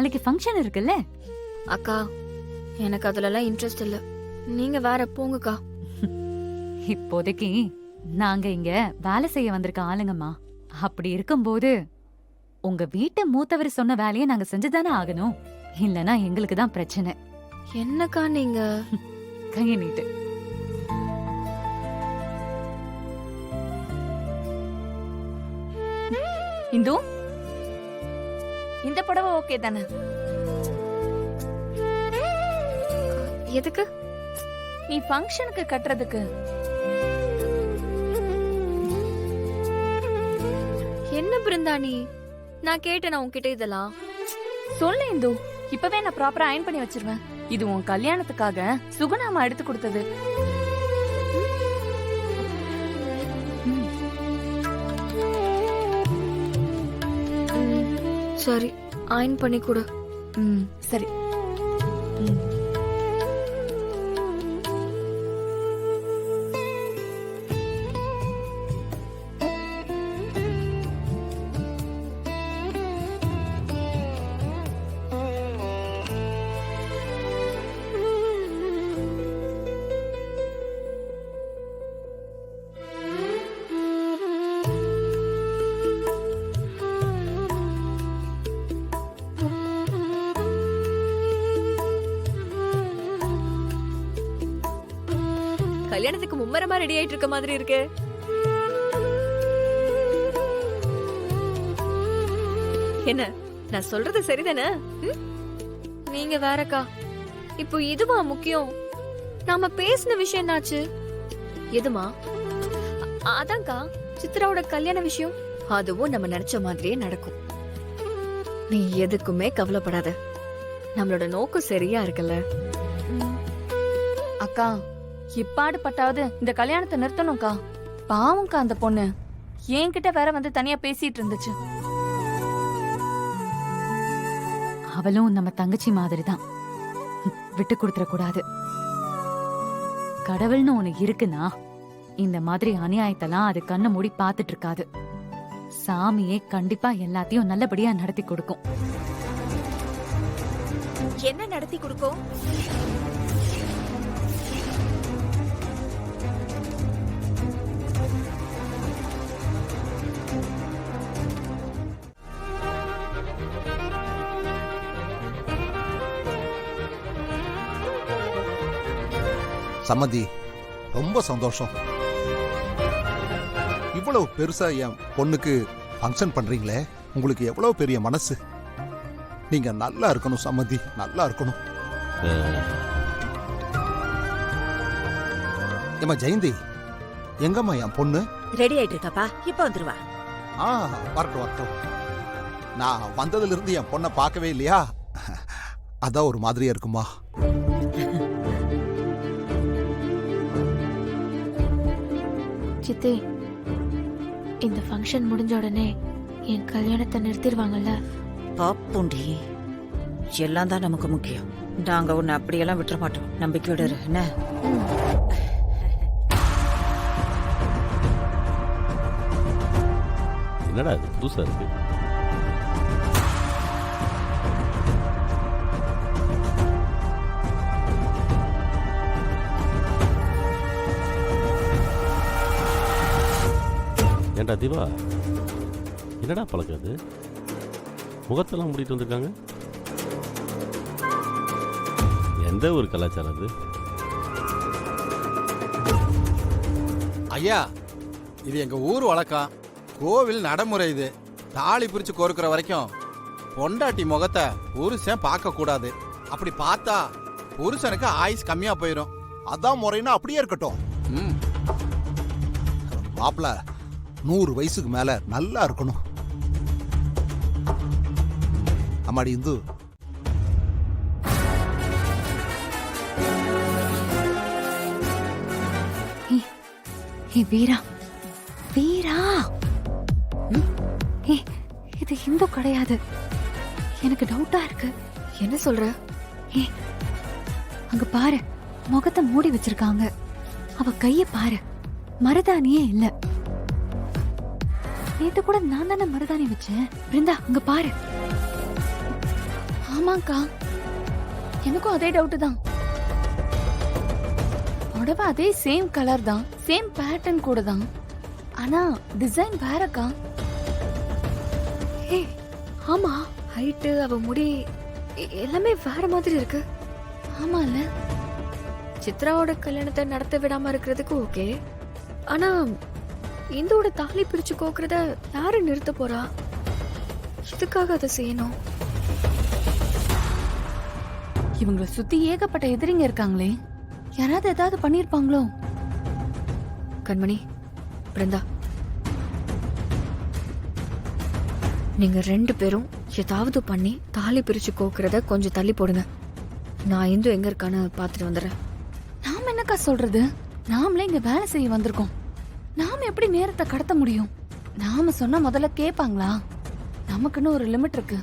நாளைக்கு ஃபங்க்ஷன் இருக்குல்ல. அக்கா எனக்கு அதுலலாம் இன்ட்ரெஸ்ட் இல்ல, நீங்க வேற போங்கக்கா. இப்போதைக்கு நாங்க இங்க வேலை செய்ய வந்திருக்க ஆளுங்கம்மா. அப்படி இருக்கும்போது உங்க வீட்டு மூத்தவர் சொன்ன வேலையை நாங்க செஞ்சுதானே ஆகணும். இல்லனா எங்களுக்கு தான் பிரச்சனை. என்னக்கா நீங்க? கைய நீட்டு. இந்து, இந்த புடவை ஓகே தானே? எதுக்கு? நீ ஃபங்க்ஷனுக்கு கட்டுறதுக்கு. என்ன பிருந்தாணி, நான் கேட்டேன் உன்கிட்ட இதெல்லாம். சொல்லு இந்து, இப்பவே நான் ப்ராப்பரா அயன் பண்ணி வச்சிருவேன். இது உன் கல்யாணத்துக்காக சுகுணாமா எடுத்து கொடுத்தது. சரி, அயன் பண்ணி கொடு. சரி. கல்யாணத்துக்கு மும்மரமா ரெடி ஆயிட்டு இருக்க மாதிரி இருக்கு. என்ன, நான் சொல்றது சரிதானே? நீங்க வேறக்கா, இப்போ இதுவா முக்கியம்? நாம பேசின விஷயம் என்னாச்சு? எதுமா? அதான்க்கா, சித்ராவோட கல்யாண விஷயம். அதுவும் நம்ம நினைச்ச மாதிரியே நடக்கும். நீ எதுக்குமே கவலைப்படாத, நம்மளோட நோக்கம் சரியா இருக்குல்ல. அக்கா, இப்பாடு பட்டாவது இந்த கல்யாணத்தை நிறுத்தணும்க்கா. பாவம்க்கா அந்த பொண்ணு என்கிட்ட வேற வந்து தனியா பேசிட்டு இருந்துச்சு. அவளும் நம்ம தங்கச்சி மாதிரி தான், விட்டு கொடுத்துட கூடாது. கடவுள்னு ஒண்ணு இருக்குன்னா இந்த மாதிரி அநியாயத்தெல்லாம் அது கண்ணை மூடி பாத்துட்டு இருக்காது. சாமியே கண்டிப்பா எல்லாத்தையும் நல்லபடியா நடத்தி கொடுக்கும். என்ன நடத்தி கொடுக்கும்? சம்மந்தி, ரொம்ப சந்தோஷம். இவ்வளவு பெருசா என் பொண்ணுக்கு ஃபங்க்ஷன் பண்றீங்களே, உங்களுக்கு எவ்வளவு பெரிய மனசு. நீங்க நல்லா இருக்கணும் சம்மந்தி, நல்லா இருக்கணும். ஏமா ஜெயந்தி, எங்கம்மா என் பொண்ணு? ரெடி ஆயிட்டு இருக்கப்பா, இப்ப வந்துருவா. வரட்டும் வரட்டும். நான் வந்ததுல இருந்து என் பொண்ணை பார்க்கவே இல்லையா, அதான் ஒரு மாதிரியா இருக்குமா. சித்தி, இந்த ஃபங்க்ஷன் முடிஞ்ச உடனே என் கல்யாணத்தை நிறுத்திடுவாங்கல்ல? பாப்புண்டி, எல்லாம் தான் நமக்கு முக்கியம். நாங்க உன்னை அப்படியெல்லாம் விட்டுற மாட்டோம். நம்பிக்கையோட இரு. என்ன என்னடா இது புதுசா இருக்கு? ஏண்டா தீபா, என்னடா பழக்கம் அது? முகத்தெல்லாம் மூடிட்டு வந்திருக்காங்க. எந்த ஒரு கலாச்சாரம் அது? ஐயா, இது எங்க ஊர் வழக்கம், கோவில் நடைமுறை. இது தாலி பிரிச்சு கோர்க்கிற வரைக்கும் பொண்டாட்டி முகத்தை புருஷன் பார்க்க கூடாது. அப்படி பார்த்தா புருஷனுக்கு ஆயுஸ் கம்மியா போயிடும். அதான் முறைன்னா அப்படியே இருக்கட்டும். மாப்பிள்ள 100 வயசுக்கு மேல நல்லா இருக்கணும். அம்மாடி இந்து, வீரா வீரா, இது இந்து கிடையாது. எனக்கு டவுட்டா இருக்கு. என்ன சொல்ற? அங்க பாரு, முகத்தை மூடி வச்சிருக்காங்க. அவ கைய பாரு, மருதாணியே இல்ல. நேத்து கூட நான் தானே மருதாணி வச்சேன். பிருந்தா, அங்க பாரு. ஆமா, ஆமாக்கா, எனக்கும் அதே டவுட் தான். புடவை அதே சேம் கலர் தான், சேம் பேட்டர்ன் கூட தான். ஆனா டிசைன் வேறக்கா. ஏ ஆமா, ஹைட்டு அவ முடி எல்லாமே வேற மாதிரி இருக்கு. ஆமால, சித்ராவோட கல்யாணத்தை நடத்த விடாம இருக்கிறதுக்கு ஓகே, ஆனா இந்தோட தாலி பிரிச்சு கோக்குறத யாரு நிறுத்த போறா? எதுக்காக அதை செய்யணும்? இவங்கள சுத்தி ஏகப்பட்ட எதிரிங்க இருக்காங்களே, யாராவது ஏதாவது பண்ணிருப்பாங்களோ? கண்மணி, பிருந்தா, நீங்க 2 பேரும் ஏதாவது பண்ணி தாலி பிரிச்சு கோக்குறத கொஞ்சம் தள்ளி போடுங்க. நான் இந்து எங்க இருக்கான்னு பாத்துட்டு வந்துடுறேன். நாம என்னக்கா சொல்றது? நாமளே இங்க வேலை செய்ய வந்திருக்கோம். நாம எப்படி நேரத்தை கடத்த முடியும்? நாம சொன்னா முதல்ல கேட்பாங்களா? நமக்குன்னு ஒரு லிமிட் இருக்கு.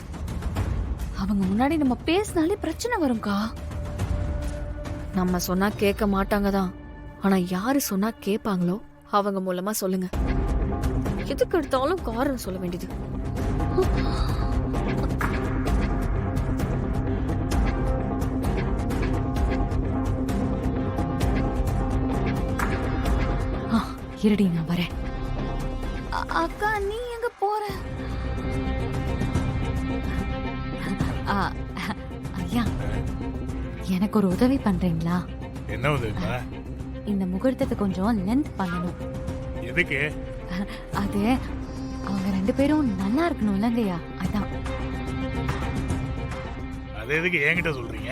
அவங்க முன்னாடி நம்ம பேசினாலே பிரச்சனை வரும்க்கா. நம்ம சொன்னா கேட்க மாட்டாங்க தான், ஆனா யாரு சொன்னா கேட்பாங்களோ அவங்க மூலமா சொல்லுங்க. எதுக்கு எடுத்தாலும் காரணம் சொல்ல வேண்டியது. இருடி, நான் வரேன். அக்கா, நீ எங்க போற? ஆ, ஐயா, எனக்கு ஒரு உதவி பண்றீங்களா? என்ன உதவிமா? இந்த முகூர்த்தத்தை கொஞ்சம் லென்த் பண்ணணும். எதுக்கு? அது அவங்க 2 பேரும் நல்லா இருக்கணும் இல்லைங்கய்யா, அதான். அது எதுக்கு என்கிட்ட சொல்றீங்க?